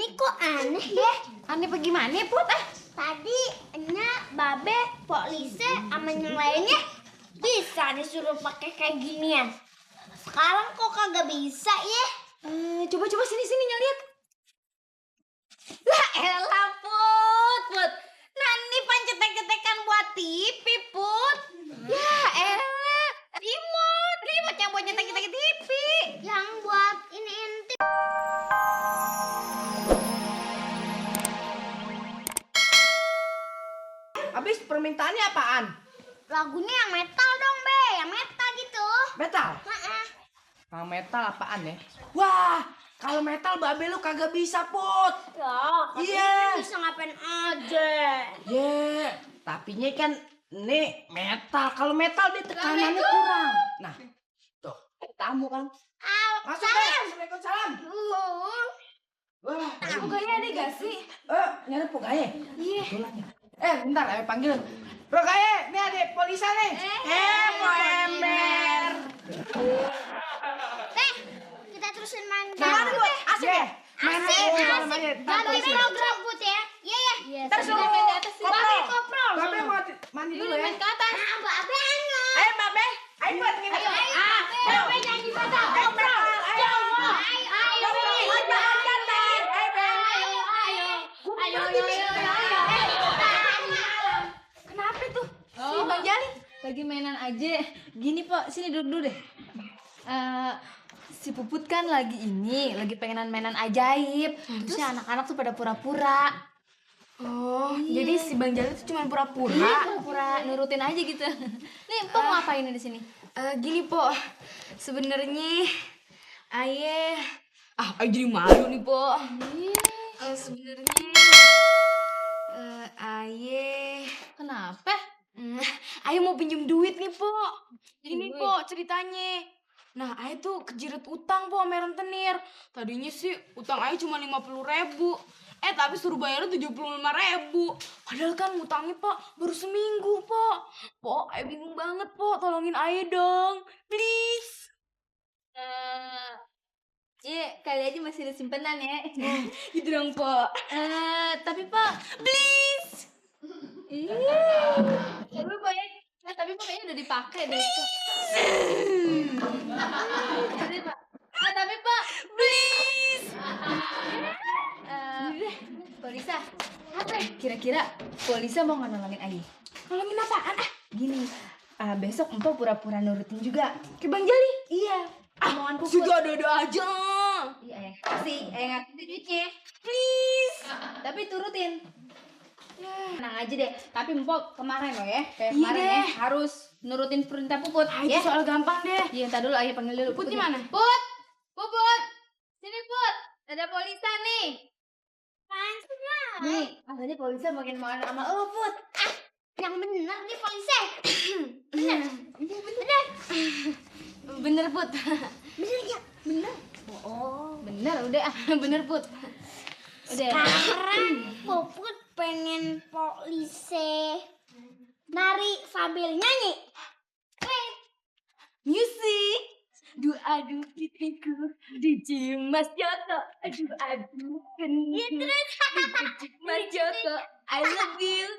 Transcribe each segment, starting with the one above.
Ini kok aneh ya? Aneh bagaimana, Put? Tadi Babe, polisi, sama yang lainnya bisa disuruh pakai kayak ginian. Sekarang kok kagak bisa ya? Coba sini lihat. Lah elah, Put. Nani pancetek-cetekan buat TV, Put. Ya elah, remote yang buat nyetek-nyetek TV. Yang buat ini ente. Habis permintaannya apaan? Lagunya yang metal dong, Be. Yang metal gitu. Metal? Heeh. Kalau metal apaan ya? Wah, kalau metal babe lu kagak bisa, Put. Ya, Iya. bisa ngapain aja. Tapinya kan nih metal. Kalau metal dia tekanannya kurang. Nah, tuh, tamu kan. Masuk deh. Assalamualaikum. Wah, Bukannya ada gak sih? nyari Pogaye. Iya. Bentar, ayo panggil. Pogaye, ini ada polisi nih. Po ember. Kita terusin main Gimana game. tuh? Asik ya? Main aja di dalam aja. Ganti program Put ya. Iya. Ntar suruh Babe koprol. Babe mau mandi dulu ya. Main ke atas. Babe anget. Ayo Babe, ayo buat ngini. Babe nyanyi kata koprol. Ayo. Kenapa tuh? Si Bang Jali lagi mainan aja. Gini, Pak, sini duduk dulu deh. Si Puput kan lagi pengenan mainan ajaib. Terusnya anak-anak tuh pada pura-pura. Jadi si Bang Jali tuh cuma pura-pura. Pura-pura nurutin aja gitu. Nih, Pok mau ngapain nih di sini? Gini Po, sebenarnya Aye, Aye jadi malu nih Po. Sebenarnya Aye, Kenapa? Aye mau pinjem duit nih Po. Ini Duit? Po ceritanya. Nah, Aye tuh kejiret utang Po sama rentenir. Tadinya sih utang Aye cuma 50.000. Tapi suruh bayarnya 75.000. Padahal kan ngutangnya Pak baru seminggu Pak. Aye bingung banget Po, tolongin Aye dong, please. Kali aja masih ada simpenan ya. Gitu dong Po. Tapi Pak, Please. tapi Pak kayaknya udah dipakai deh. Tapi Pak, Please. Polisa, kira-kira Polisa mau nggak nolongin Ayi? Nolongin apaan? Gini, besok Empo pura-pura nurutin juga. Ke Bang Jali. Iya, omongan Puput. Sudah ada aja. Iya, Ayah kasih, Ayah ngasih duitnya. Please. Tapi turutin. Tenang aja deh, tapi Empo kemarin loh ya, kayak Iya kemarin deh. ya, harus nurutin perintah Puput. Itu Ya, soal gampang deh. iya, ntar dulu Ayah panggil dulu. Put di Puputnya. mana? Puput, sini Put, ada Polisa nih. Nih, makanya Polisa makin mau sama Put. Yang bener nih polisi. Bener Put. Bener ya? Bener. Bener udah bener Put. Udah. Sekarang Puput pengen polisi nari sambil nyanyi. Music. Adu pipiku dicium Mas Joko. Adu kening. Mas Joko, I love you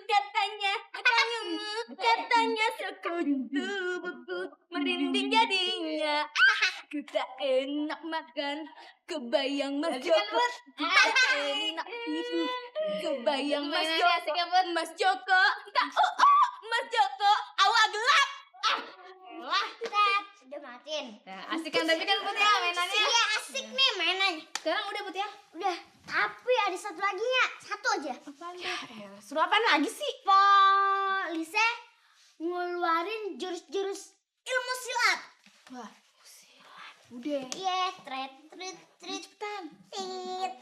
katanya sekutu bubuk merinding jadinya. Kita enak makan kebayang Mas Joko. Kita enak itu kebayang Mas Mainannya Joko. asik ya, Put? Mas Joko, Mas Joko, awak gelap. Lah, Tet. Udah matiin. Nah, asik kan tapi kan Put ya mainannya. Iya asik nih mainannya. Sekarang udah Put ya. Udah. Tapi ada satu lagi ya. Satu aja. Suruh apaan lagi sih? Polisi ngeluarin jurus-jurus ilmu silat. Wah, udah. Iya, tret. Cepetan. Tit.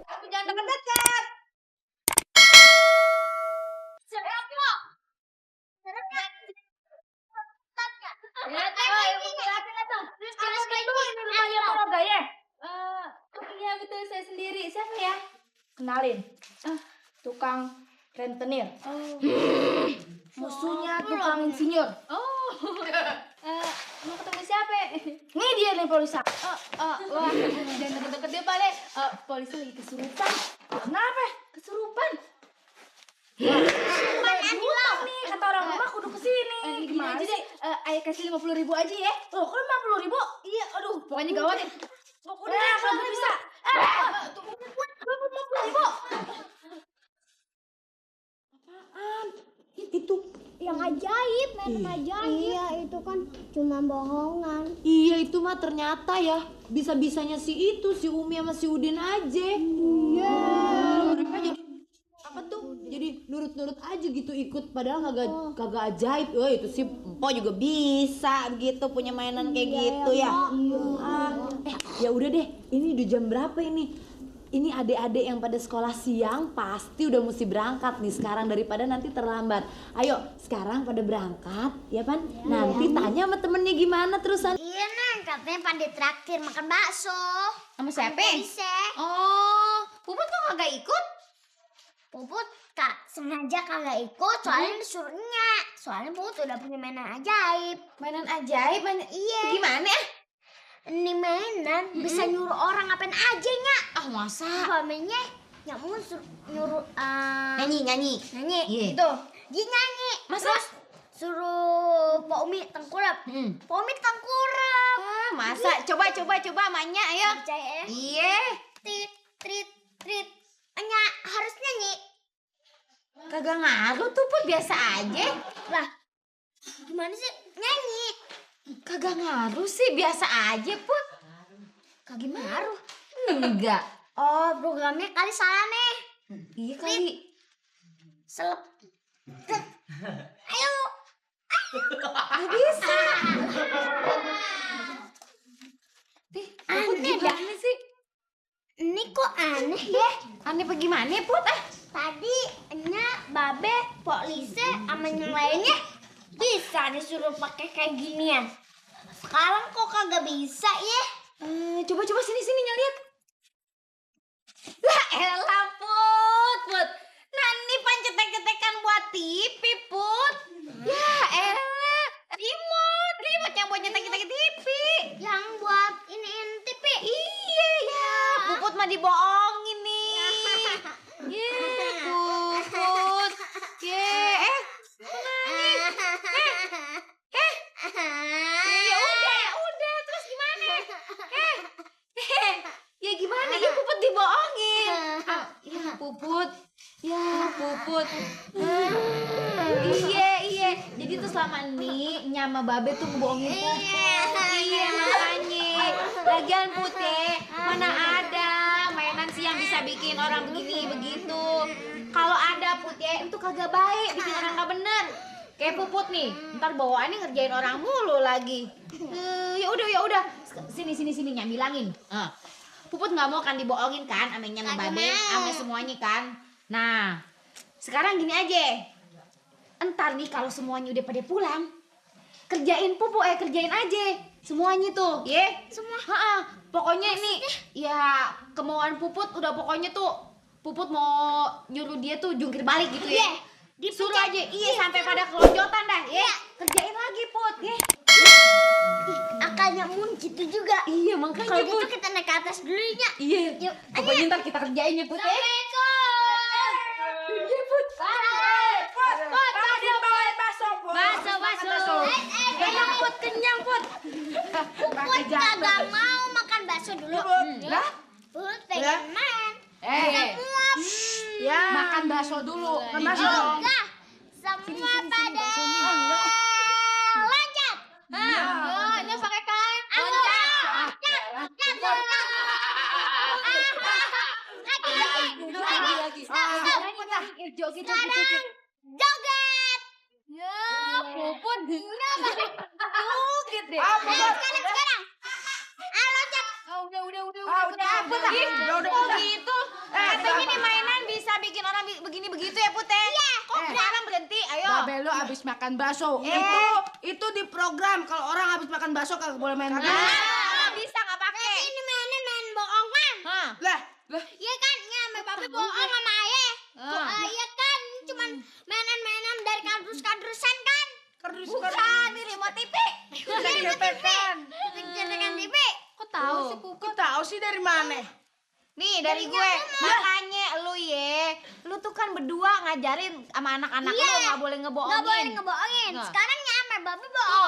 Aku jangan deket-deket. Iya betul saya sendiri. Siapa ya? Kenalin. Tukang rentenir. Musuhnya tukang insinyur. Oh, Mau ketemu siapa? Nih dia nih polisi. Wah, jangan deket-deket dia, Pak. Polisi lagi kesurupan. Kenapa? Kesurupan. Utang nih, kata orang rumah kudu kesini. Gini aja deh, ayah kasih 50.000 aja ya. Loh, kok 50.000? Iya, aduh, pokoknya gawat deh. Udah, kalau bisa. Tunggu, 50.000. Apaan? Itu Yang ajaib, mainan ajaib. Iya, itu kan cuma bohongan. Iya itu mah ternyata ya bisa-bisanya si Umi sama si Udin aja. Iya. Mereka jadi apa tuh? Jadi nurut-nurut aja gitu ikut padahal kagak ajaib. Oh itu sih Empo juga bisa begitu punya mainan kayak gitu ya. Ya udah deh, ini udah jam berapa ini? Ini adik-adik yang pada sekolah siang pasti udah mesti berangkat nih sekarang daripada nanti terlambat. Ayo sekarang pada berangkat ya Pan. Nanti tanya sama temennya gimana terusan. Iya, Neng, katanya pada traktir makan bakso. Sama siapa? Polisi. Oh, Puput kok kagak ikut? Puput sengaja kagak ikut soalnya disuruhnya. Soalnya Puput udah punya mainan ajaib. Mainan ajaib, Iya. Gimana? Ini mainan bisa nyuruh orang ngapain aja nya. Ah, masa? Suaminya nyamuk nyuruh Nyanyi. nyanyi Iya. gitu. Dia nyanyi. Masa? Terus suruh Pak Umi tengkurap. Pak Umi tengkurap. Ah, masa? Coba Manya, ayo. Percaya ya? Iya. Trit. Nya harus nyanyi. Kagak ngaruh tuh, Put, biasa aja. Lah, gimana sih? Nyanyi. Kagak ngaruh sih, biasa aja, Put. Kagak ngaruh. Enggak. Oh, programnya kali salah nih. Iya kali. Selep. Ayo. Gak bisa. Aneh dah. Gimana sih? Ini kok aneh ya? Aneh apa gimana, Put? Tadi Nya, Babe, Pok Lise, sama yang lainnya bisa disuruh pakai kayak ginian. Sekarang kok kagak bisa ya? Coba sini lihat. Lah elah, Put. Nani pancetek-cetekan buat TV, Put. Ya elah. Remote yang buat nyetek-nyetek TV. Yang buat iniin TV. Iya ya. Puput mah dibohongin nih. Puput. Ya udah. Terus gimana? Ya gimana? Ya Puput dibohongin. Ya Puput. Iya. Jadi tuh selama ini Nyama Babe tuh ngebohongin Puput. Iya makanya. Lagian Putih, mana ada mainan sih yang bisa bikin orang begini begitu. Kalau ada Putih itu kagak baik, bikin orang nggak bener. Kayak Puput nih, ntar bawaannya ngerjain orang mulu lagi. Ya udah. Sini Nya bilangin. Puput nggak mau kan dibohongin kan, sama Nyama Babe, sama semuanya kan. Nah, sekarang gini aja. Entar nih kalau semuanya udah pada pulang, kerjain aja semuanya tuh, ya. Semua. Pokoknya ini ya kemauan Puput udah pokoknya tuh Puput mau nyuruh dia tuh jungkir balik gitu ya. Disuruh aja, sampai pada kelonjotan dah, ya. Kerjain lagi, Put, ya. Akalnya Mun gitu juga. Iya, makanya Kalau gitu Put. kita naik ke atas dulu nya. Iya. Yuk, Pokoknya ntar kita kerjain ya, Put, ya. Iya, Put. Bakso. Kenyang Put, kenyang Put. Put kagak mau makan bakso dulu. Lah? Put pengen main. Semua. Ya. Makan bakso dulu. Makan bakso. Enggak. Semua pada loncat. Ini pakai kain. Lagi. Joget. Sekarang joget. Ya, Puput. Joget deh. Sekarang. Loncat. Udah. Kok gitu? Katanya nih mainan bisa bikin orang begini begitu ya, Put. Iya. Kok sekarang berhenti? Ayo. Babe lu abis makan bakso. Itu di program kalau orang habis makan bakso kagak boleh main begini. Bisa nggak pakai? Ini main bohongan. Lah, Iya kan, sama Babe bohong sama Ayah. Iya kan, cuman mainan-mainan dari kardus-kardusan kan. Bukan, ini remote sih dari mana? Nih dari gue, makanya lu tuh kan berdua ngajarin sama anak-anak lu nggak boleh ngebohongin. Nggak boleh ngebohongin. Nggak. Sekarang nyampe Babe bohong.